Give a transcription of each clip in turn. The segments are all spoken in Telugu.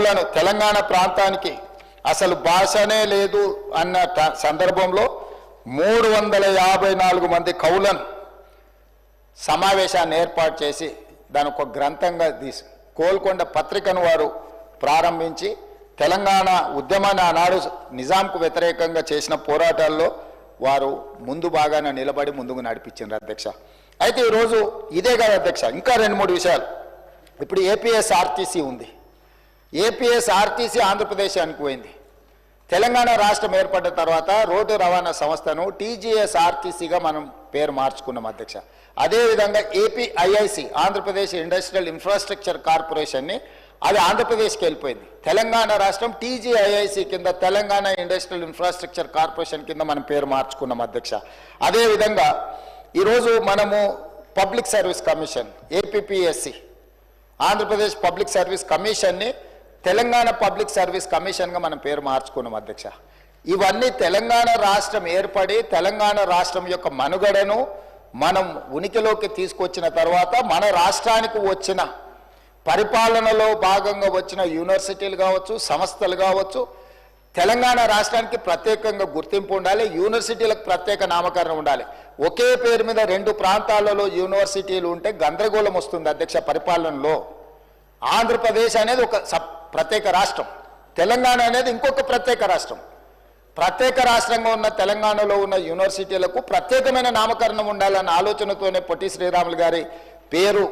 కవులను తెలంగాణ ప్రాంతానికి అసలు భాషనే లేదు అన్న సందర్భంలో 354 మంది కవులను సమావేశాన్ని ఏర్పాటు చేసి దాని ఒక గ్రంథంగా తీసి గోల్కొండ పత్రికను వారు ప్రారంభించి తెలంగాణ ఉద్యమాన్ని ఆనాడు నిజాంకు వ్యతిరేకంగా చేసిన పోరాటాల్లో వారు ముందు బాగానే నిలబడి ముందుకు నడిపించారు అధ్యక్ష. అయితే ఈరోజు ఇదే కాదు అధ్యక్ష, ఇంకా 2-3 విషయాలు. ఇప్పుడు ఏపీఎస్ఆర్టీసీ ఉంది. ఏపీఎస్ఆర్టీసీ ఆంధ్రప్రదేశానికి పోయింది. తెలంగాణ రాష్ట్రం ఏర్పడిన తర్వాత రోడ్డు రవాణా సంస్థను టీజీఎస్ఆర్టీసీగా మనం పేరు మార్చుకున్నాం అధ్యక్ష. అదేవిధంగా ఏపీఐఐసి ఆంధ్రప్రదేశ్ ఇండస్ట్రియల్ ఇన్ఫ్రాస్ట్రక్చర్ కార్పొరేషన్ని అది ఆంధ్రప్రదేశ్కి వెళ్ళిపోయింది. తెలంగాణ రాష్ట్రం టీజీఐఐసి కింద తెలంగాణ ఇండస్ట్రియల్ ఇన్ఫ్రాస్ట్రక్చర్ కార్పొరేషన్ కింద మనం పేరు మార్చుకున్నాం అధ్యక్ష. అదేవిధంగా ఈరోజు మనము public service commission APPSC Andhra Pradesh public service కమిషన్ని తెలంగాణ పబ్లిక్ సర్వీస్ కమిషన్గా మనం పేరు మార్చుకున్నాం అధ్యక్ష. ఇవన్నీ తెలంగాణ రాష్ట్రం ఏర్పడి తెలంగాణ రాష్ట్రం యొక్క మనుగడను మనం ఉనికిలోకి తీసుకొచ్చిన తర్వాత మన రాష్ట్రానికి వచ్చిన పరిపాలనలో భాగంగా వచ్చిన యూనివర్సిటీలు కావచ్చు, సంస్థలు కావచ్చు, తెలంగాణ రాష్ట్రానికి ప్రత్యేకంగా గుర్తింపు ఉండాలి, యూనివర్సిటీలకు ప్రత్యేక నామకరణం ఉండాలి. ఒకే పేరు మీద 2 ప్రాంతాలలో యూనివర్సిటీలు ఉంటే గందరగోళం వస్తుంది అధ్యక్ష పరిపాలనలో. ఆంధ్రప్రదేశ్ అనేది ఒక ప్రత్యేక రాష్ట్రం, తెలంగాణ అనేది ఇంకొక ప్రత్యేక రాష్ట్రం. ప్రత్యేక రాష్ట్రంగా ఉన్న తెలంగాణలో ఉన్న యూనివర్సిటీలకు ప్రత్యేకమైన నామకరణం ఉండాలన్న ఆలోచనతోనే పొట్టి శ్రీరాములు గారి పేరు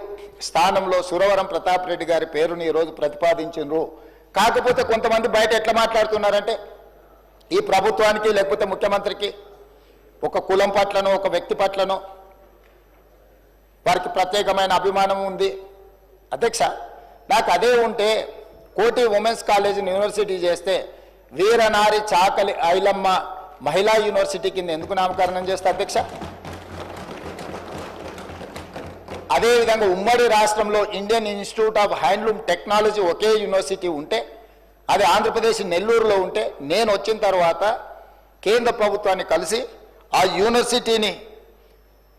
స్థానంలో సురవరం ప్రతాప్ రెడ్డి గారి పేరుని ఈరోజు ప్రతిపాదించారు. కాకపోతే కొంతమంది బయట ఎట్లా మాట్లాడుతున్నారంటే ఈ ప్రభుత్వానికి లేకపోతే ముఖ్యమంత్రికి ఒక కులం పట్లనో ఒక వ్యక్తి పట్లనో వారికి ప్రత్యేకమైన అభిమానం ఉంది. అధ్యక్ష, నాకు అదే ఉంటే కోటి ఉమెన్స్ కాలేజీని యూనివర్సిటీ చేస్తే వీరనారి చాకలి ఐలమ్మ మహిళా యూనివర్సిటీ కింద ఎందుకు నామకరణం చేస్తే అధ్యక్ష? అదేవిధంగా ఉమ్మడి రాష్ట్రంలో Indian institute of handloom technology okay university ఉంటే అది ఆంధ్రప్రదేశ్ నెల్లూరులో ఉంటే నేను వచ్చిన తర్వాత కేంద్ర ప్రభుత్వాన్ని కలిసి ఆ యూనివర్సిటీని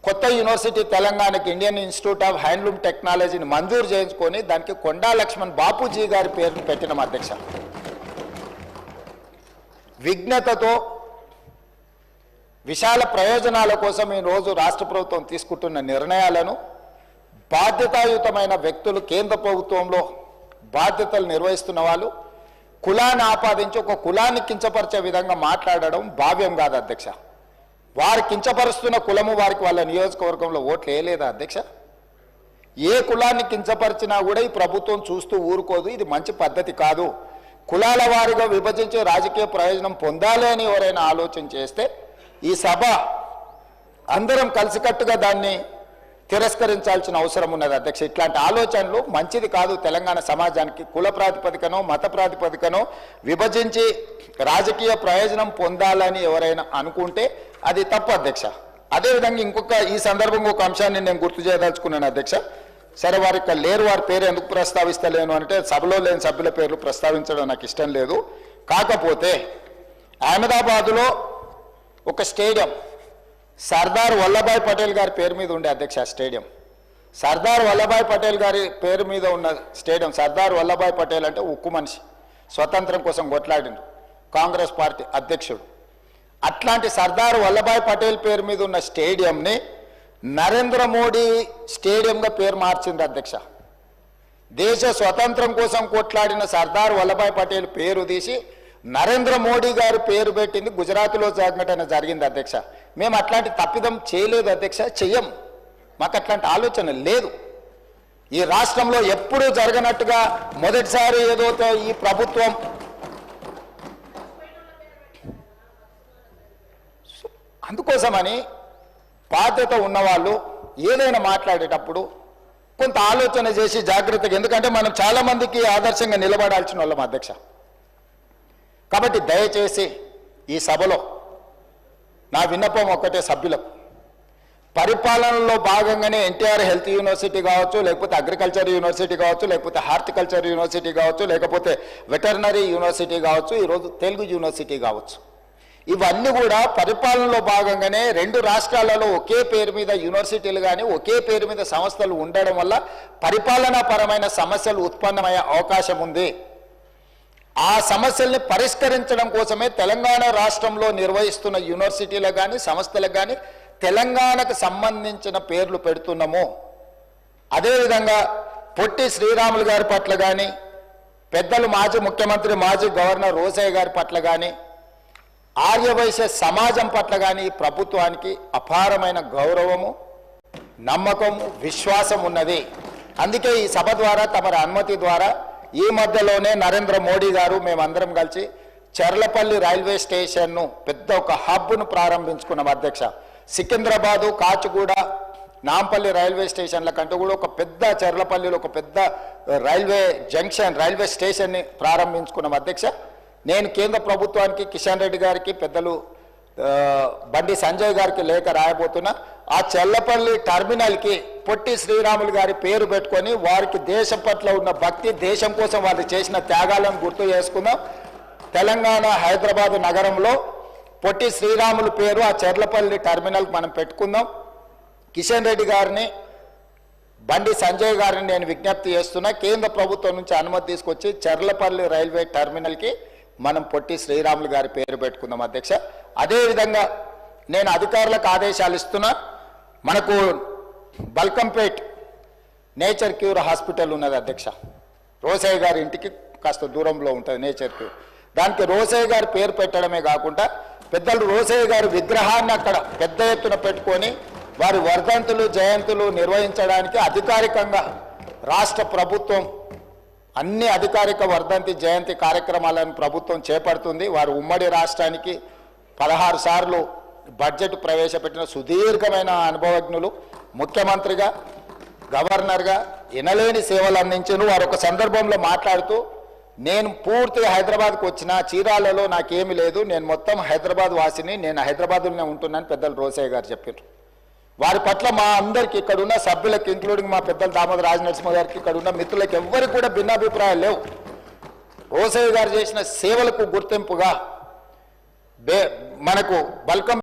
కొత్త యూనివర్సిటీ తెలంగాణకి ఇండియన్ ఇన్స్టిట్యూట్ ఆఫ్ హ్యాండ్లూమ్ టెక్నాలజీని మంజూరు చేయించుకొని దానికి కొండా లక్ష్మణ్ బాపూజీ గారి పేరును పెట్టిన అధ్యక్ష. విజ్ఞతతో విశాల ప్రయోజనాల కోసం ఈరోజు రాష్ట్ర ప్రభుత్వం తీసుకుంటున్న నిర్ణయాలను బాధ్యతాయుతమైన వ్యక్తులు కేంద్ర ప్రభుత్వంలో బాధ్యతలు నిర్వహిస్తున్న వాళ్ళు కులాన్ని ఆపాదించి ఒక కులాన్ని కించపరిచే విధంగా మాట్లాడడం భావ్యం కాదు అధ్యక్ష. వారు కించపరుస్తున్న కులము వారికి వాళ్ళ నియోజకవర్గంలో ఓట్లు వేయలేదా అధ్యక్ష? ఏ కులాన్ని కించపరిచినా కూడా ఈ ప్రభుత్వం చూస్తూ ఊరుకోదు. ఇది మంచి పద్ధతి కాదు. కులాల వారిగా విభజించి రాజకీయ ప్రయోజనం పొందాలి అని ఎవరైనా ఆలోచన చేస్తే ఈ సభ అందరం కలిసికట్టుగా దాన్ని తిరస్కరించాల్సిన అవసరం ఉన్నది అధ్యక్ష. ఇట్లాంటి ఆలోచనలు మంచిది కాదు. తెలంగాణ సమాజానికి కుల ప్రాతిపదికనో మత ప్రాతిపదికనో విభజించి రాజకీయ ప్రయోజనం పొందాలని ఎవరైనా అనుకుంటే అది తప్పు అధ్యక్ష. అదేవిధంగా ఈ సందర్భంగా ఒక అంశాన్ని నేను గుర్తు చేయదలుచుకున్నాను అధ్యక్ష. సరే, వారు ఇక్కడ లేరు, వారి పేరు ఎందుకు ప్రస్తావిస్తలేను అంటే సభలో లేని సభ్యుల పేర్లు ప్రస్తావించడం నాకు ఇష్టం లేదు. కాకపోతే అహ్మదాబాదులో ఒక స్టేడియం సర్దార్ వల్లభాయ్ పటేల్ గారి పేరు మీద ఉండే అధ్యక్ష. స్టేడియం సర్దార్ వల్లభాయ్ పటేల్ గారి పేరు మీద ఉన్న స్టేడియం. సర్దార్ వల్లభాయ్ పటేల్ అంటే ఉక్కు మనిషి, స్వతంత్రం కోసం కొట్లాడిండు, కాంగ్రెస్ పార్టీ అధ్యక్షుడు. అట్లాంటి సర్దార్ వల్లభాయ్ పటేల్ పేరు మీద ఉన్న స్టేడియంని నరేంద్ర మోడీ స్టేడియంగా పేరు మార్చింది అధ్యక్ష. దేశ స్వతంత్రం కోసం కొట్లాడిన సర్దార్ వల్లభాయ్ పటేల్ పేరు తీసి నరేంద్ర మోడీ గారి పేరు పెట్టింది గుజరాత్లో సంఘటన జరిగింది అధ్యక్ష. మేము అట్లాంటి తప్పిదం చేయలేదు అధ్యక్ష, చెయ్యం. మాకు అట్లాంటి ఆలోచన లేదు. ఈ రాష్ట్రంలో ఎప్పుడూ జరగనట్టుగా మొదటిసారి ఏదో ఈ ప్రభుత్వం అందుకోసమని బాధ్యత ఉన్నవాళ్ళు ఏదైనా మాట్లాడేటప్పుడు కొంత ఆలోచన చేసి జాగ్రత్తగా, ఎందుకంటే మనం చాలామందికి ఆదర్శంగా నిలబడాల్సిన వాళ్ళం అధ్యక్ష. కాబట్టి దయచేసి ఈ సభలో నా విన్నపం ఒక్కటే సభ్యులకు, పరిపాలనలో భాగంగానే ఎన్టీఆర్ హెల్త్ యూనివర్సిటీ కావచ్చు, లేకపోతే అగ్రికల్చర్ యూనివర్సిటీ కావచ్చు, లేకపోతే హార్టికల్చర్ యూనివర్సిటీ కావచ్చు, లేకపోతే వెటర్నరీ యూనివర్సిటీ కావచ్చు, ఈరోజు తెలుగు యూనివర్సిటీ కావచ్చు, ఇవన్నీ కూడా పరిపాలనలో భాగంగానే 2 రాష్ట్రాలలో ఒకే పేరు మీద యూనివర్సిటీలు కానీ ఒకే పేరు మీద సంస్థలు ఉండడం వల్ల పరిపాలనాపరమైన సమస్యలు ఉత్పన్నమయ్యే అవకాశం ఉంది. ఆ సమస్యల్ని పరిష్కరించడం కోసమే తెలంగాణ రాష్ట్రంలో నిర్వహిస్తున్న యూనివర్సిటీలకు కానీ సంస్థలకు కానీ తెలంగాణకు సంబంధించిన పేర్లు పెడుతున్నాము. అదేవిధంగా పొట్టి శ్రీరాములు గారి పట్ల కానీ, పెద్దలు మాజీ ముఖ్యమంత్రి మాజీ గవర్నర్ రోసయ్య గారి పట్ల కానీ, ఆర్యవైశ్య సమాజం పట్ల కానీ ప్రభుత్వానికి అపారమైన గౌరవము, నమ్మకము, విశ్వాసం ఉన్నది. అందుకే ఈ సభ ద్వారా తమరి అనుమతి ద్వారా ఈ మధ్యలోనే నరేంద్ర మోడీ గారు మేమందరం కలిసి చర్లపల్లి రైల్వే స్టేషన్ను పెద్ద ఒక హబ్ను ప్రారంభించుకున్నాం అధ్యక్ష. సికింద్రాబాదు, కాచిగూడ, నాంపల్లి రైల్వే స్టేషన్ల కంటే కూడా ఒక పెద్ద చర్లపల్లిలో ఒక పెద్ద రైల్వే జంక్షన్ రైల్వే స్టేషన్ని ప్రారంభించుకున్నాం అధ్యక్ష. నేను కేంద్ర ప్రభుత్వానికి కిషన్ రెడ్డి గారికి పెద్దలు బండి సంజయ్ గారికి లేఖ రాయబోతున్నా. ఆ చల్లపల్లి టర్మినల్కి పొట్టి శ్రీరాములు గారి పేరు పెట్టుకొని వారికి దేశం పట్ల ఉన్న భక్తి, దేశం కోసం వాళ్ళు చేసిన త్యాగాలను గుర్తు చేసుకుందాం. తెలంగాణ హైదరాబాద్ నగరంలో పొట్టి శ్రీరాములు పేరు ఆ చర్లపల్లి టర్మినల్కి మనం పెట్టుకుందాం. కిషన్ రెడ్డి గారిని, బండి సంజయ్ గారిని నేను విజ్ఞప్తి చేస్తున్నా, కేంద్ర ప్రభుత్వం నుంచి అనుమతి తీసుకొచ్చి చర్లపల్లి రైల్వే టర్మినల్కి మనం పొట్టి శ్రీరాములు గారి పేరు పెట్టుకుందాం అధ్యక్ష. అదేవిధంగా నేను అధికారులకు ఆదేశాలు ఇస్తున్నా. మనకు బల్కంపేట్ నేచర్ క్యూర్ హాస్పిటల్ ఉన్నది అధ్యక్ష. రోసయ్య గారి ఇంటికి కాస్త దూరంలో ఉంటుంది నేచర్ క్యూర్. దానికి రోసయ్య గారి పేరు పెట్టడమే కాకుండా పెద్దలు రోసయ్య గారి విగ్రహాన్ని అక్కడ పెద్ద ఎత్తున పెట్టుకొని వారి వర్ధంతులు, జయంతులు నిర్వహించడానికి అధికారికంగా రాష్ట్ర ప్రభుత్వం అన్ని అధికారిక వర్ధంతి, జయంతి కార్యక్రమాలను ప్రభుత్వం చేపడుతుంది. వారు ఉమ్మడి రాష్ట్రానికి 16 సార్లు బడ్జెట్ ప్రవేశపెట్టిన సుదీర్ఘమైన అనుభవజ్ఞులు. ముఖ్యమంత్రిగా, గవర్నర్గా ఎనలేని సేవలు అందించారు. వారు ఒక సందర్భంలో మాట్లాడుతూ, నేను పూర్తిగా హైదరాబాద్కు వచ్చిన చీరాలలో నాకేమీ లేదు, నేను మొత్తం హైదరాబాద్ వాసిని, నేను హైదరాబాద్లోనే ఉంటున్నాను పెద్దలు రోసయ్య గారు చెప్పారు. వారి పట్ల మా అందరికి ఇక్కడున్న సభ్యులకి, ఇంక్లూడింగ్ మా పెద్దలు దామోదర రాజనరసింహ గారికి, ఇక్కడున్న మిత్రులకు ఎవ్వరికి కూడా భిన్నాభిప్రాయాలు లేవు. రోసయ్య గారు చేసిన సేవలకు గుర్తింపుగా మనకు బల్కం